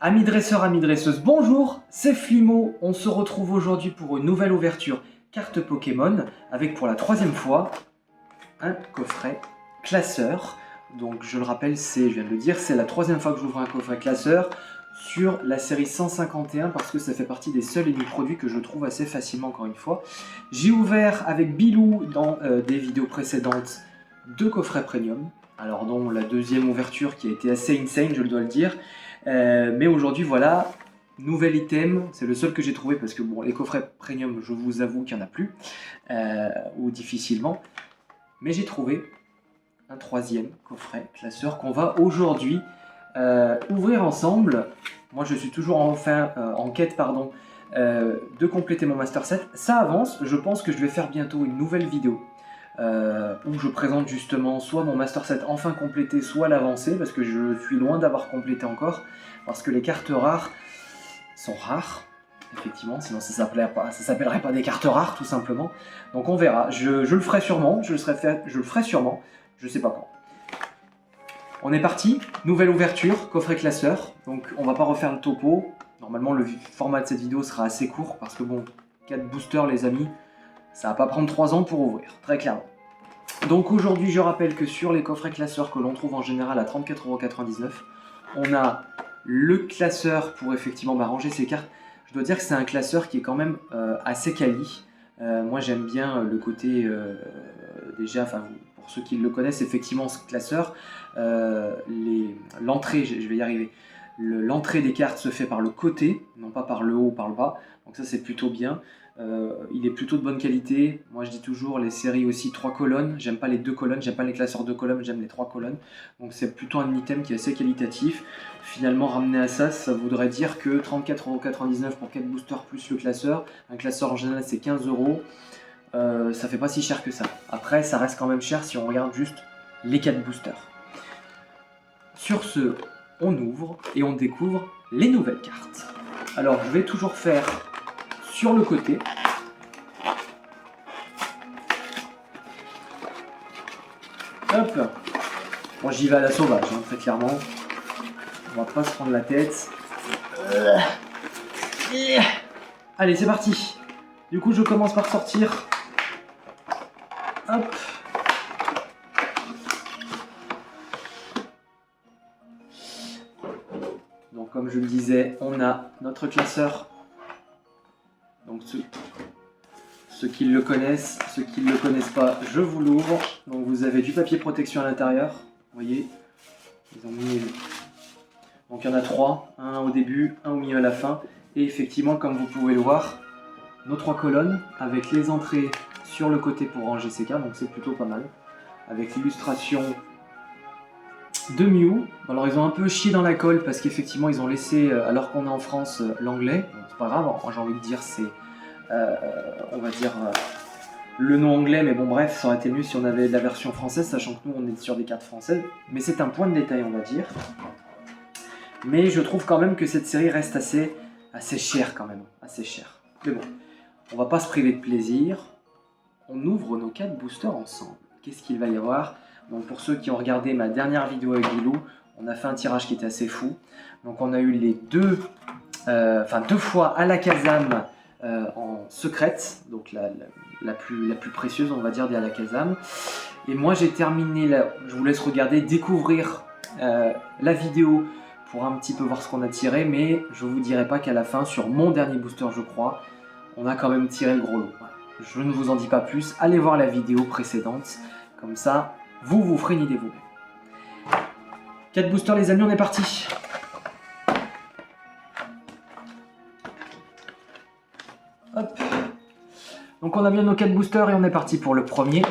Amis dresseurs, amis dresseuses, bonjour, c'est Flimo. On se retrouve aujourd'hui pour une nouvelle ouverture carte Pokémon avec pour la troisième fois un coffret classeur. Donc je le rappelle, je viens de le dire, c'est la troisième fois que j'ouvre un coffret classeur sur la série 151 parce que ça fait partie des seuls et uniques produits que je trouve assez facilement encore une fois. J'ai ouvert avec Bilou dans des vidéos précédentes 2 coffrets premium. Alors dont la deuxième ouverture qui a été assez insane, je le dois le dire. Mais aujourd'hui, voilà, nouvel item, c'est le seul que j'ai trouvé parce que bon, les coffrets premium, je vous avoue qu'il n'y en a plus, ou difficilement. Mais j'ai trouvé un troisième coffret classeur qu'on va aujourd'hui ouvrir ensemble. Moi, je suis toujours en quête de compléter mon Master Set. Ça avance, je pense que je vais faire bientôt une nouvelle vidéo où je présente justement soit mon Master Set enfin complété, soit l'avancée, parce que je suis loin d'avoir complété encore, parce que les cartes rares sont rares, effectivement, sinon ça s'appellerait pas des cartes rares tout simplement. Donc on verra, je le ferai sûrement, je le ferai sûrement, je sais pas quand. On est parti, nouvelle ouverture, coffret classeur, donc on va pas refaire le topo. Normalement le format de cette vidéo sera assez court, parce que bon, 4 boosters les amis, ça va pas prendre 3 ans pour ouvrir, très clairement. Donc aujourd'hui, je rappelle que sur les coffrets classeurs que l'on trouve en général à 34,99 €, on a le classeur pour effectivement ranger ses cartes. Je dois dire que c'est un classeur qui est quand même assez quali. Moi j'aime bien le côté, déjà, enfin pour ceux qui le connaissent, effectivement ce classeur, l'entrée, je vais y arriver, l'entrée des cartes se fait par le côté, non pas par le haut ou par le bas, donc ça c'est plutôt bien. Il est plutôt de bonne qualité. Moi je dis toujours les séries aussi 3 colonnes, j'aime pas les 2 colonnes, j'aime pas les classeurs 2 colonnes, j'aime les 3 colonnes. Donc c'est plutôt un item qui est assez qualitatif. Finalement ramené à ça, ça voudrait dire que 34,99 € pour 4 boosters plus le classeur. Un classeur en général c'est 15 €. Ça fait pas si cher que ça. Après ça reste quand même cher si on regarde juste les 4 boosters. Sur ce, on ouvre et on découvre les nouvelles cartes. Alors je vais toujours faire sur le côté. Hop. Bon, j'y vais à la sauvage, hein, très clairement. On va pas se prendre la tête. Allez, c'est parti. Du coup, je commence par sortir. Hop. Donc, comme je le disais, on a notre classeur. Donc, ceux qui le connaissent, ceux qui ne le connaissent pas, je vous l'ouvre. Donc vous avez du papier protection à l'intérieur. Vous voyez, ils ont mis... Donc il y en a 3, un au début, un au milieu à la fin. Et effectivement, comme vous pouvez le voir, nos 3 colonnes avec les entrées sur le côté pour ranger ces cartes. Donc c'est plutôt pas mal. Avec l'illustration de Mew. Alors ils ont un peu chié dans la colle parce qu'effectivement ils ont laissé, alors qu'on est en France, l'anglais. C'est pas grave, j'ai envie de dire c'est... on va dire le nom anglais, mais bon bref, ça aurait été mieux si on avait la version française, sachant que nous on est sur des cartes françaises, mais c'est un point de détail on va dire. Mais je trouve quand même que cette série reste assez chère quand même, assez chère. Mais bon, on va pas se priver de plaisir, on ouvre nos 4 boosters ensemble. Qu'est-ce qu'il va y avoir? Donc pour ceux qui ont regardé ma dernière vidéo avec Bilou, on a fait un tirage qui était assez fou. Donc on a eu les deux fois à la Kazam, en secrète, donc la plus précieuse on va dire des Alakazam. Et moi j'ai terminé là, je vous laisse regarder, découvrir la vidéo pour un petit peu voir ce qu'on a tiré, mais je vous dirai pas qu'à la fin, sur mon dernier booster je crois, on a quand même tiré le gros lot. Je ne vous en dis pas plus, allez voir la vidéo précédente, comme ça vous ferez une idée vous-même. 4 boosters les amis, on est parti. Hop. Donc on a bien nos 4 boosters et on est parti pour le premier.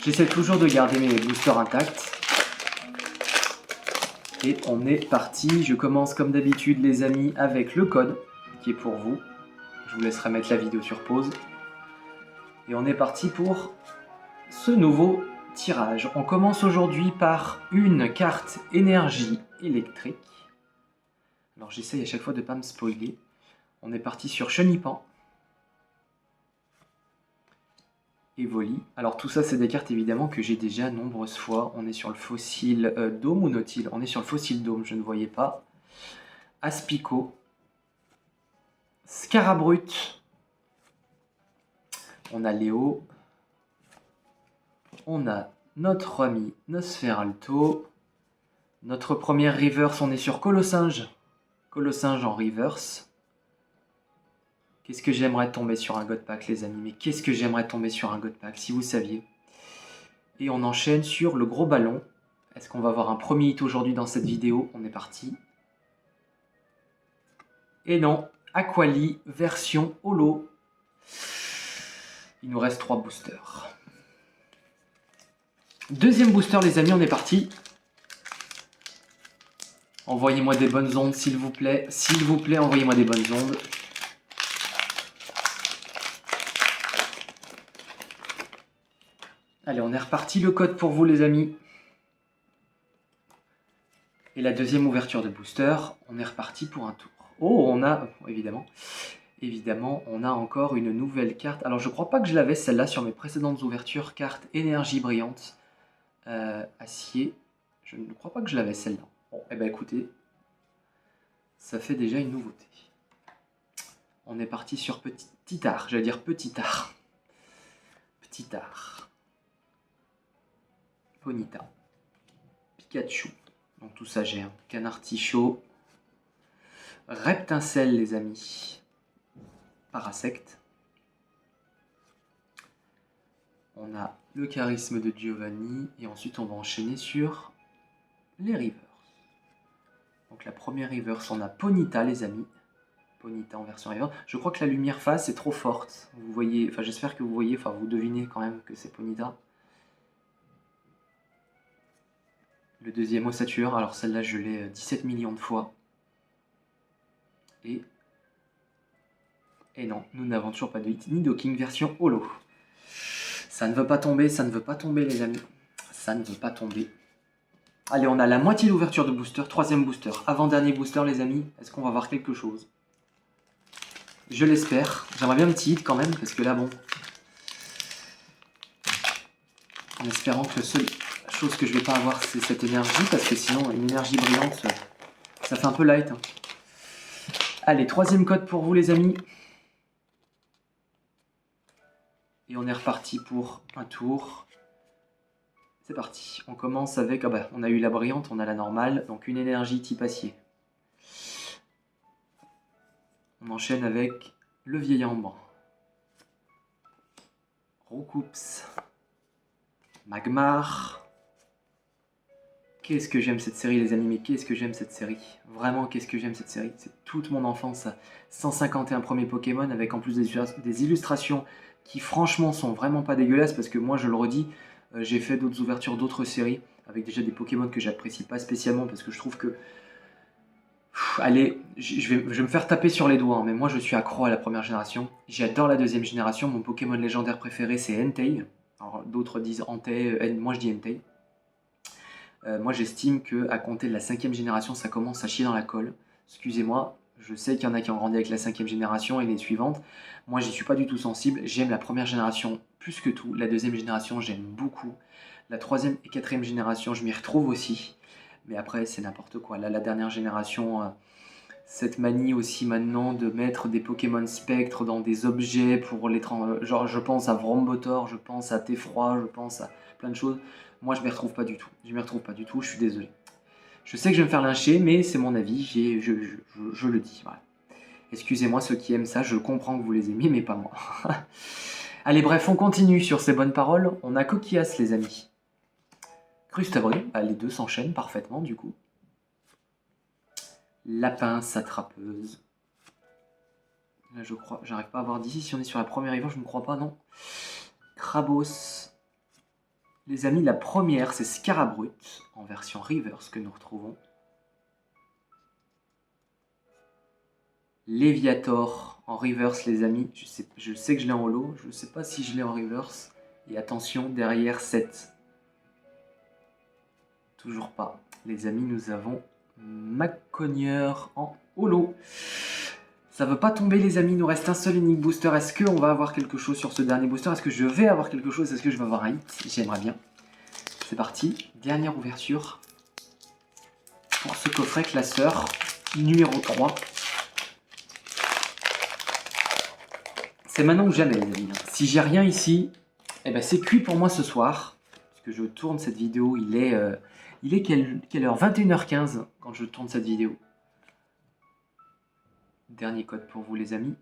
J'essaie toujours de garder mes boosters intacts. Et on est parti. Je commence comme d'habitude les amis avec le code qui est pour vous. Je vous laisserai mettre la vidéo sur pause. Et on est parti pour ce nouveau tirage. On commence aujourd'hui par une carte énergie électrique. Alors j'essaye à chaque fois de ne pas me spoiler. On est parti sur Chenipan. Evoli. Alors tout ça, c'est des cartes évidemment que j'ai déjà nombreuses fois. On est sur le fossile Dôme ou Nautile? On est sur le fossile Dôme, je ne voyais pas. Aspico. Scarabrut. On a Léo. On a notre ami Nosferalto. Notre première reverse, on est sur Colossinge. Colossinge en reverse. Qu'est-ce que j'aimerais tomber sur un God Pack, les amis? Mais qu'est-ce que j'aimerais tomber sur un God Pack, si vous saviez. Et on enchaîne sur le gros ballon. Est-ce qu'on va avoir un premier hit aujourd'hui dans cette vidéo? On est parti. Et non, Aquali, version holo. Il nous reste 3 boosters. Deuxième booster, les amis, on est parti. Envoyez-moi des bonnes ondes, s'il vous plaît. S'il vous plaît, envoyez-moi des bonnes ondes. Allez, on est reparti. Le code pour vous, les amis. Et la deuxième ouverture de booster, on est reparti pour un tour. Oh, on a, évidemment, on a encore une nouvelle carte. Alors, je crois pas que je l'avais, celle-là, sur mes précédentes ouvertures. Carte énergie brillante. Acier. Je ne crois pas que je l'avais, celle-là. Bon, eh ben écoutez, ça fait déjà une nouveauté. On est parti sur petit art. J'allais dire petit art. Petit art. Ponyta. Pikachu. Donc tout ça j'ai un Canartichaud. Reptincelle, les amis. Parasect. On a le charisme de Giovanni. Et ensuite on va enchaîner sur les reverse. Donc la première reverse, on a Ponyta, les amis. Ponyta en version reverse. Je crois que la lumière face est trop forte. Vous voyez, enfin j'espère que vous voyez, enfin vous devinez quand même que c'est Ponyta. Le deuxième ossature, alors celle-là je l'ai 17 millions de fois. Et non, nous n'avons toujours pas de hit ni docking version holo. Ça ne veut pas tomber, ça ne veut pas tomber, les amis. Ça ne veut pas tomber. Allez, on a la moitié de l'ouverture de booster, troisième booster, avant-dernier booster, les amis. Est-ce qu'on va voir quelque chose? Je l'espère. J'aimerais bien un petit hit quand même, parce que là, bon... En espérant que la seule chose que je vais pas avoir, c'est cette énergie, parce que sinon, une énergie brillante, ça fait un peu light. Hein. Allez, troisième code pour vous, les amis. Et on est reparti pour un tour. C'est parti. On commence avec... Ah bah, on a eu la brillante, on a la normale. Donc une énergie type acier. On enchaîne avec le vieil ambre. Roucoups. Magmar. Qu'est-ce que j'aime cette série, les amis, mais qu'est-ce que j'aime cette série. Vraiment, qu'est-ce que j'aime cette série. C'est toute mon enfance. 151 premiers Pokémon avec en plus des illustrations qui franchement sont vraiment pas dégueulasses parce que moi, je le redis, j'ai fait d'autres ouvertures d'autres séries avec déjà des Pokémon que j'apprécie pas spécialement parce que je trouve que... allez, je vais me faire taper sur les doigts, hein, mais moi je suis accro à la première génération. J'adore la deuxième génération. Mon Pokémon légendaire préféré c'est Entei. Alors d'autres disent Entei, moi je dis Entei. Moi j'estime qu'à compter de la 5e génération, ça commence à chier dans la colle. Excusez-moi, je sais qu'il y en a qui ont grandi avec la 5e génération et les suivantes. Moi j'y suis pas du tout sensible, j'aime la première génération plus que tout. La deuxième génération j'aime beaucoup. La 3e et 4e génération je m'y retrouve aussi. Mais après c'est n'importe quoi. Là la dernière génération, cette manie aussi maintenant de mettre des Pokémon spectres dans des objets pour les... genre je pense à Vrombotor, je pense à Tefroi, je pense à plein de choses. Moi, je ne m'y retrouve pas du tout. Je m'y retrouve pas du tout, je suis désolé. Je sais que je vais me faire lyncher, mais c'est mon avis, je le dis. Voilà. Excusez-moi ceux qui aiment ça, je comprends que vous les aimiez, mais pas moi. Allez, bref, on continue sur ces bonnes paroles. On a Coquillas, les amis. Crustabri, bah, les deux s'enchaînent parfaitement, du coup. Lapin, Satrapeuse. Là, je crois, j'arrive pas à voir d'ici. Si on est sur la première rivière, je ne crois pas, non. Krabos. Les amis, la première, c'est Scarabrut, en version reverse que nous retrouvons. Léviator, en reverse, les amis. Je sais que je l'ai en holo, je ne sais pas si je l'ai en reverse. Et attention, derrière 7. Toujours pas. Les amis, nous avons Macogneur en holo. Ça veut pas tomber les amis, il nous reste un seul unique booster. Est-ce qu'on va avoir quelque chose sur ce dernier booster? Est-ce que je vais avoir quelque chose? Est-ce que je vais avoir un hit? J'aimerais bien. C'est parti, dernière ouverture pour ce coffret classeur numéro 3. C'est maintenant ou jamais les amis. Si j'ai rien ici, eh ben c'est cuit pour moi ce soir. Parce que je tourne cette vidéo, il est quelle heure? 21h15 quand je tourne cette vidéo. Dernier code pour vous les amis.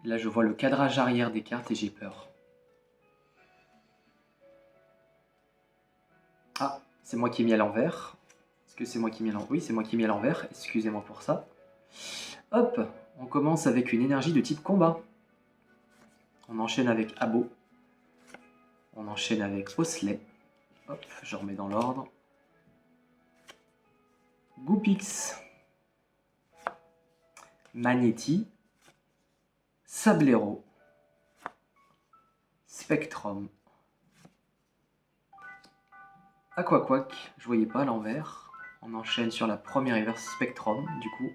Là je vois le cadrage arrière des cartes et j'ai peur. Ah, c'est moi qui ai mis à l'envers. Est-ce que c'est moi qui ai mis à l'envers? Oui, c'est moi qui ai mis à l'envers. Excusez-moi pour ça. Hop, on commence avec une énergie de type combat. On enchaîne avec Abo. On enchaîne avec Osley. Hop, je remets dans l'ordre. Goopix. Magnéti. Sablero. Spectrum. Aquaquack, je voyais pas à l'envers. On enchaîne sur la première reverse Spectrum, du coup,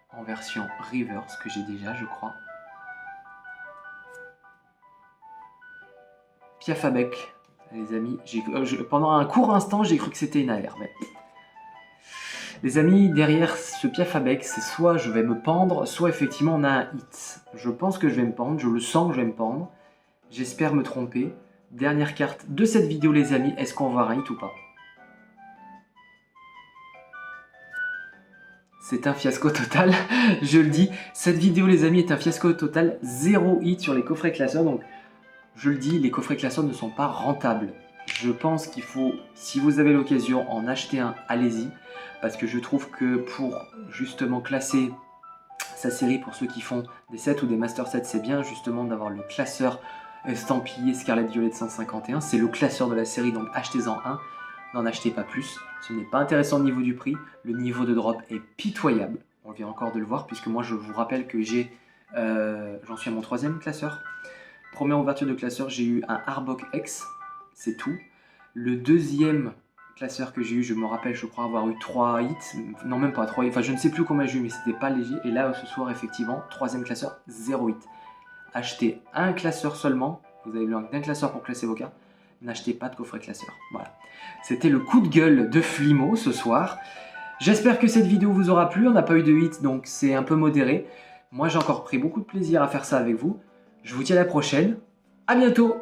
en version reverse que j'ai déjà, je crois. Piafabec, les amis, pendant un court instant, j'ai cru que c'était une AR. Mais... Les amis, derrière ce Piafabec, c'est soit je vais me pendre, soit effectivement on a un hit. Je pense que je vais me pendre, je le sens que je vais me pendre. J'espère me tromper. Dernière carte de cette vidéo les amis, est-ce qu'on va un hit ou pas? C'est un fiasco total, je le dis. Cette vidéo les amis est un fiasco total, 0 hit sur les coffrets classeurs. Donc je le dis, les coffrets classeurs ne sont pas rentables. Je pense qu'il faut, si vous avez l'occasion, en acheter un, allez-y. Parce que je trouve que pour justement classer sa série, pour ceux qui font des sets ou des master sets, c'est bien justement d'avoir le classeur estampillé Scarlet Violet 151. C'est le classeur de la série, donc achetez-en un. N'en achetez pas plus. Ce n'est pas intéressant au niveau du prix. Le niveau de drop est pitoyable. On vient encore de le voir, puisque moi je vous rappelle que j'en suis à mon 3e classeur. Première ouverture de classeur, j'ai eu un Arbok X, c'est tout. Le 2e classeur que j'ai eu, je me rappelle, je crois avoir eu 3 hits. Non, même pas 3 hits. Enfin, je ne sais plus combien j'ai eu, mais c'était pas léger. Et là, ce soir, effectivement, 3e classeur, 0 hit. Achetez un classeur seulement. Vous avez besoin d'un classeur pour classer vos cartes. N'achetez pas de coffret classeur. Voilà. C'était le coup de gueule de Flimo ce soir. J'espère que cette vidéo vous aura plu. On n'a pas eu de hit, donc c'est un peu modéré. Moi, j'ai encore pris beaucoup de plaisir à faire ça avec vous. Je vous dis à la prochaine. À bientôt!